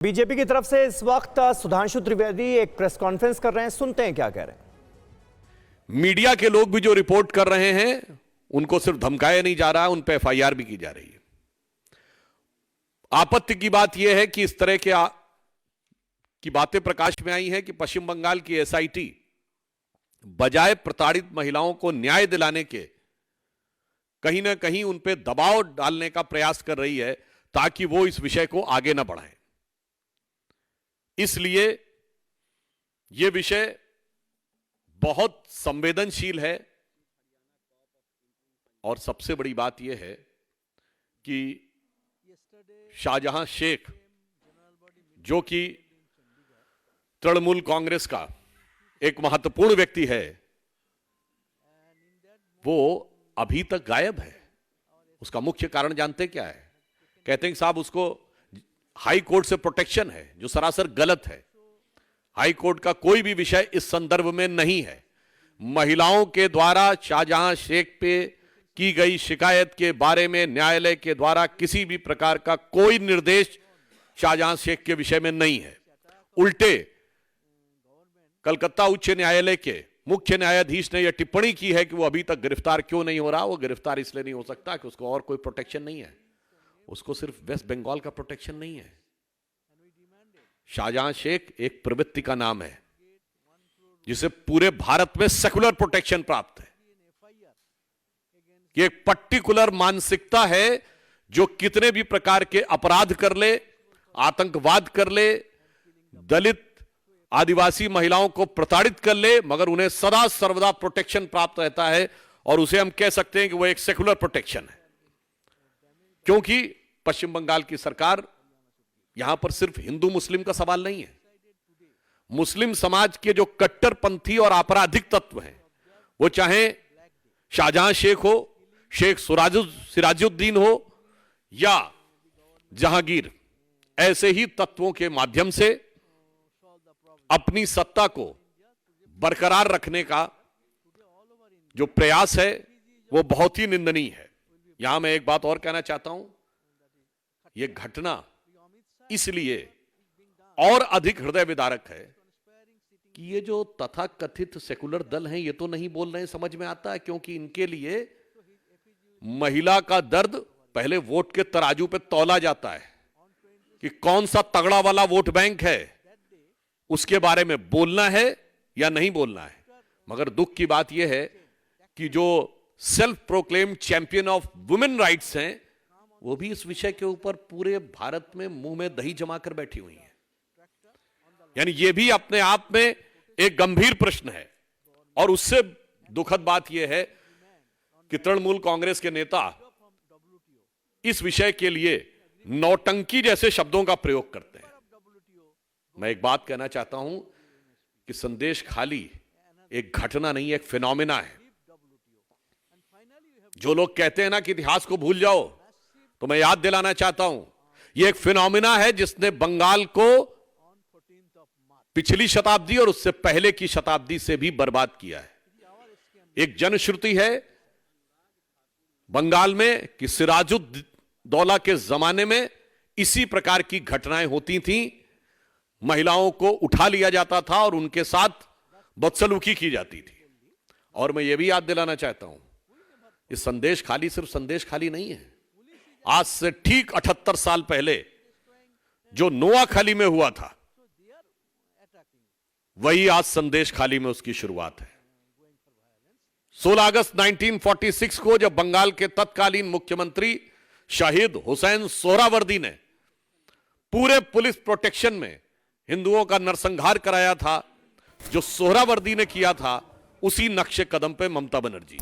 BJP की तरफ से इस वक्त सुधांशु त्रिवेदी एक प्रेस कॉन्फ्रेंस कर रहे हैं, सुनते हैं क्या कह रहे हैं। मीडिया के लोग भी जो रिपोर्ट कर रहे हैं उनको सिर्फ धमकाया नहीं जा रहा है, उन पर एफआईआर भी की जा रही है। आपत्ति की बात यह है कि इस तरह की बातें प्रकाश में आई हैं कि पश्चिम बंगाल की एसआईटी बजाय प्रताड़ित महिलाओं को न्याय दिलाने के कहीं ना कहीं उन पर दबाव डालने का प्रयास कर रही है ताकि वो इस विषय को आगे ना बढ़ाएं। इसलिए यह विषय बहुत संवेदनशील है और सबसे बड़ी बात यह है कि शाहजहां शेख जो कि तृणमूल कांग्रेस का एक महत्वपूर्ण व्यक्ति है, वो अभी तक गायब है। उसका मुख्य कारण जानते क्या है? कहते हैं कि साहब उसको हाई कोर्ट से प्रोटेक्शन है, जो सरासर गलत है। हाई कोर्ट का कोई भी विषय इस संदर्भ में नहीं है। महिलाओं के द्वारा शाहजहां शेख पे की गई शिकायत के बारे में न्यायालय के द्वारा किसी भी प्रकार का कोई निर्देश शाहजहां शेख के विषय में नहीं है। उल्टे कलकत्ता उच्च न्यायालय के मुख्य न्यायाधीश ने यह टिप्पणी की है कि वो अभी तक गिरफ्तार क्यों नहीं हो रहा। वो गिरफ्तार इसलिए नहीं हो सकता कि उसको और कोई प्रोटेक्शन नहीं है। उसको सिर्फ वेस्ट बंगाल का प्रोटेक्शन नहीं है। शाहजहां शेख एक प्रवृत्ति का नाम है जिसे पूरे भारत में सेकुलर प्रोटेक्शन प्राप्त है। कि एक पर्टिकुलर मानसिकता है जो कितने भी प्रकार के अपराध कर ले, आतंकवाद कर ले, दलित आदिवासी महिलाओं को प्रताड़ित कर ले, मगर उन्हें सदा सर्वदा प्रोटेक्शन प्राप्त रहता है। और उसे हम कह सकते हैं कि वो एक सेकुलर प्रोटेक्शन है, क्योंकि पश्चिम बंगाल की सरकार यहां पर सिर्फ हिंदू मुस्लिम का सवाल नहीं है। मुस्लिम समाज के जो कट्टरपंथी और आपराधिक तत्व हैं, वो चाहे शाहजहां शेख हो, शेख सिराजुद्दीन हो या जहांगीर, ऐसे ही तत्वों के माध्यम से अपनी सत्ता को बरकरार रखने का जो प्रयास है वो बहुत ही निंदनीय है। यहां मैं एक बात और कहना चाहता हूं, यह घटना इसलिए और अधिक हृदय विदारक है कि ये जो तथाकथित सेकुलर दल हैं, ये तो नहीं बोल रहे हैं, समझ में आता है, क्योंकि इनके लिए महिला का दर्द पहले वोट के तराजू पे तौला जाता है कि कौन सा तगड़ा वाला वोट बैंक है, उसके बारे में बोलना है या नहीं बोलना है। मगर दुख की बात यह है कि जो self proclaimed champion of women rights हैं, वो भी इस विषय के ऊपर पूरे भारत में मुंह में दही जमाकर बैठी हुई हैं। यानी ये भी अपने आप में एक गंभीर प्रश्न है। और उससे दुखद बात यह है कि तृणमूल कांग्रेस के नेता इस विषय के लिए नौटंकी जैसे शब्दों का प्रयोग करते हैं। मैं एक बात कहना चाहता हूं कि संदेश खाली एक घटना नहीं, एक फिनोमिना है। जो लोग कहते हैं ना कि इतिहास को भूल जाओ, तो मैं याद दिलाना चाहता हूं, यह एक फिनोमिना है जिसने बंगाल को पिछली शताब्दी और उससे पहले की शताब्दी से भी बर्बाद किया है। एक जनश्रुति है बंगाल में कि सिराजुद्दौला के जमाने में इसी प्रकार की घटनाएं होती थीं। महिलाओं को उठा लिया जाता था और उनके साथ बदसलूकी की जाती थी। और मैं यह भी याद दिलाना चाहता हूं, इस संदेश खाली सिर्फ संदेश खाली नहीं है। आज से ठीक 78 साल पहले जो नोआखाली में हुआ था, वही आज संदेश खाली में उसकी शुरुआत है। 16 अगस्त 1946 को जब बंगाल के तत्कालीन मुख्यमंत्री शहीद हुसैन सोहरावर्दी ने पूरे पुलिस प्रोटेक्शन में हिंदुओं का नरसंहार कराया था, जो सोहरावर्दी ने किया था, उसी नक्शे कदम पे ममता बनर्जी